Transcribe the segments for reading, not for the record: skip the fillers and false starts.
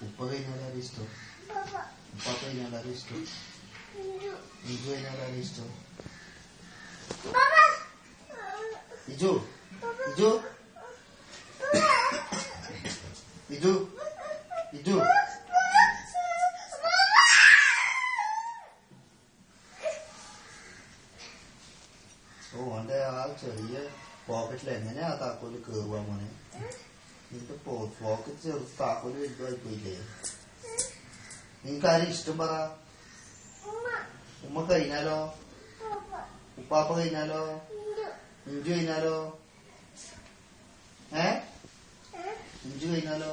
ഉപ്പ കഴിഞ്ഞാൽ ആരും ഇഷ്ടം? ഉപ്പ കഴിഞ്ഞാൽ ആരും ഇഷ്ടം? ഇജു കഴിഞ്ഞാൽ ആരും ഇഷ്ടം? ഇജു ഇജു ഇജു ഇജു ഓ അവന്റെ ആ ചെറിയ പോക്കറ്റിൽ എങ്ങനെയാ താക്കോല് കേറുക മോനെ? നിന്റെ പോക്കറ്റ് ചെറു താക്കോല് വലുതായി പോയില്ലേ? നിനക്ക് ആരും ഇഷ്ടം പറ. ഉമ്മ കഴിഞ്ഞാലോ? ഉപ്പാപ്പ കഴിഞ്ഞാലോ? ഇഞ്ചു കഴിഞ്ഞാലോ? ഇഞ്ചു കഴിഞ്ഞാലോ?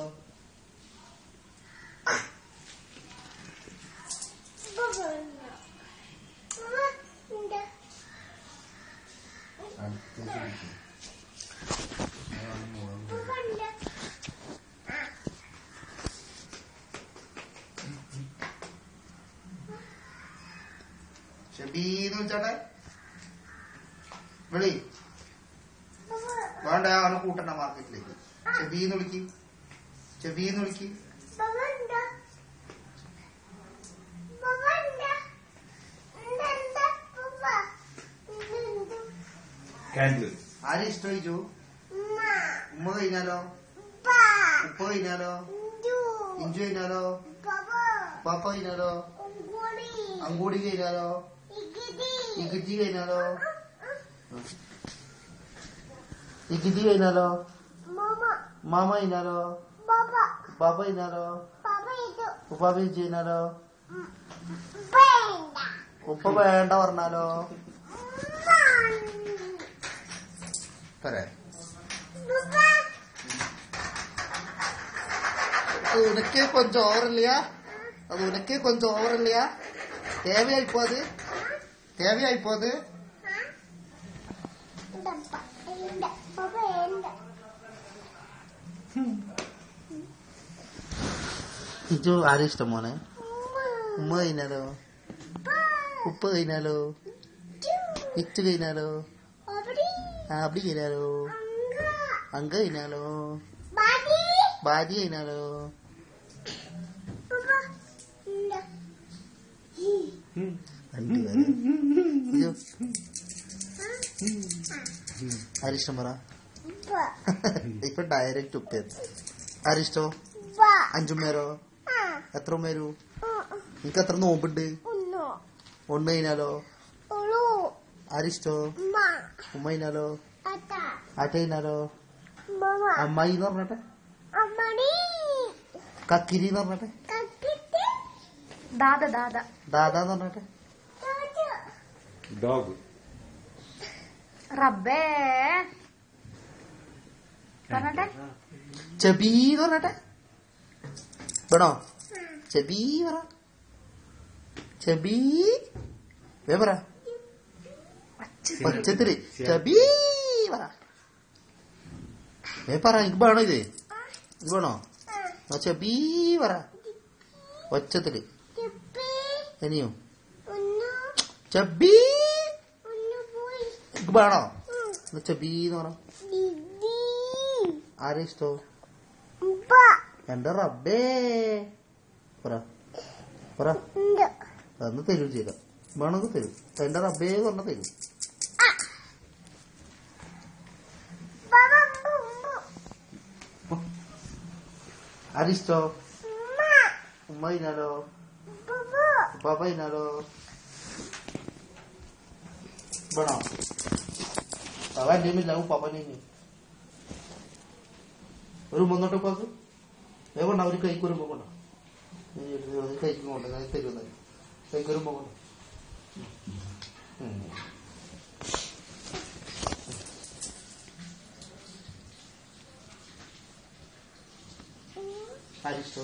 ഷബീന്ന് വിളിച്ചാട്ടെ. വിളി വേണ്ട, അവനെ കൂട്ടണ്ട മാർക്കറ്റിലേക്ക്. ഷബീന്ന് വിളിക്ക്, ഷബീന്ന് വിളിക്ക്. ആരും ഇഷ്ടമായിച്ചു? ഉമ്മ കഴിഞ്ഞാലോ? ഉപ്പ കഴിഞ്ഞാലോ? ഇഞ്ചു കഴിഞ്ഞാലോ? ഉപ്പാപ്പ കഴിഞ്ഞാലോ? അങ്കൂടി കഴിഞ്ഞാലോ? ഇഗിജി കഴിഞ്ഞാലോ? ഇഗിജി കഴിഞ്ഞാലോ? മാമ കഴിഞ്ഞാലോ? ഉപ്പാപ്പ കഴിഞ്ഞാലോ? ഉപ്പാപ്പ ഇഞ്ചു കഴിഞ്ഞാലോ? ഉപ്പ വേണ്ട പറഞ്ഞാലോ? അത് ഉനക്ക് കൊഞ്ചം ഓവറില്ല, അത് ഉനക്ക് കൊഞ്ചം ഓവറില്ല. தேவையாயிப்போ அது, தேவையாயிப்போ அது. ഇജു ആരും ഇഷ്ടം മോനെ? ഉമ്മ കഴിഞ്ഞാലോ? ഉപ്പ കഴിഞ്ഞാലോ? ഇച്ചു കഴിഞ്ഞാലോ? അബി കഴിഞ്ഞാലോ? അങ്ക കഴിഞ്ഞാലോ? ബാജി കഴിഞ്ഞാലോ? ആരിഷ്ടം പറ. ഇപ്പൊ ഡയറക്റ്റ് ഉപ്പ. ആരിഷ്ടോ? അഞ്ചുമ്മേരോ? എത്ര ഉമ്മേരു? നിനക്ക് എത്ര നോമ്പുണ്ട്? ഒന്ന് കഴിഞ്ഞാലോ? ആരിഷ്ടോ? ഉമ്മ കഴിഞ്ഞാലോ? ആറ്റ കഴിഞ്ഞാലോ? അമ്മായി എന്ന് പറഞ്ഞട്ടെ, കക്കിരി എന്ന് പറഞ്ഞട്ടെ, ദാദാന്ന് പറഞ്ഞട്ടെ, ഡോഗ് റബ്ബേ പറഞ്ഞട്ടെ, ചെബീന്ന് പറഞ്ഞട്ടെ. വേണോ? ചെബീ പറ, ചെബീ വേ പറ, ഒച്ചത്തില് ചെബീ പറ. വേ പറ. എനിക്ക് വേണോ ഇത്? ഇത് വേണോ? ചെബീ പറ ഒച്ചത്തില്. ഇനിയോ? ചെബീ. എനിക്ക് വേണോ? ചെബീന്ന് പറ. ആരെ ഇഷ്ടോ? എന്റെ റബ്ബേ പറ, പറ. അന്ന് തരൂ ചെയ്ത വേണമെങ്കിൽ തരും. എന്റെ റബ്ബേ പറഞ്ഞ തരും. ആരിഷ്ടോ? ഉമ്മ കഴിഞ്ഞാലോ? ഉപ്പാപ്പ കഴിഞ്ഞാലോ? വേണോ? അവന്റെയും ഇല്ല ഉപ്പാപ്പനെയും. ഒരു മുന്നോട്ട് ഉപ്പാക്ക് വേണ്ട. അവര് കൈക്കുരുമ്പോ കൊണ്ട കഴിക്കും കൊണ്ട് തരുന്ന കൈക്കുരുമ്പോ കൊണ്ട്. ആരിഷ്ടോ?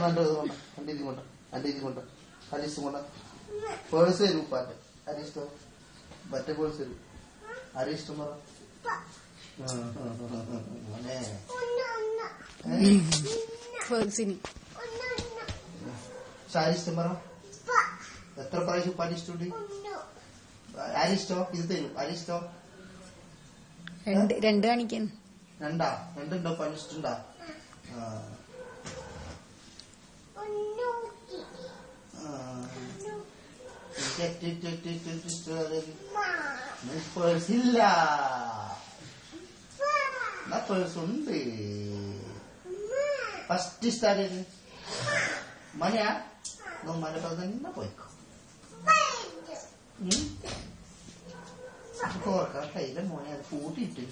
നല്ലത് കൊണ്ട, എന്റെ ഇത് കൊണ്ട, എന്റെ ഇത് കൊണ്ട, അരിഷ്ടം കൊണ്ട. പേഴ്സ് തരും ഉപ്പാന്റെ. അരിഷ്ടോ? മറ്റേ പേഴ്സ് തരും. ആരിഷ്ടം പറ. മോനെ ആരിഷ്ടം പറ. എത്ര പ്രാവശ്യം ഉപ്പാന്റെ ഇഷ്ടമുണ്ട്? ആരിഷ്ടോ? ഇത് തരും. ആരിഷ്ടോ? രണ്ട് കാണിക്കാൻ. രണ്ടാ? രണ്ടുണ്ടോ? ഉപ്പാന്റെ ഇഷ്ടണ്ടാ? പേഴ്സില്ല എന്നാ പേഴ്സുണ്ട്. ഫസ്റ്റ് സ്റ്റാർട്ട് മനയാ മന തന്നെ പോയിക്കോ. ഓർക്കാം കയ്യിലെ മോനെ അത് കൂട്ടിയിട്ട്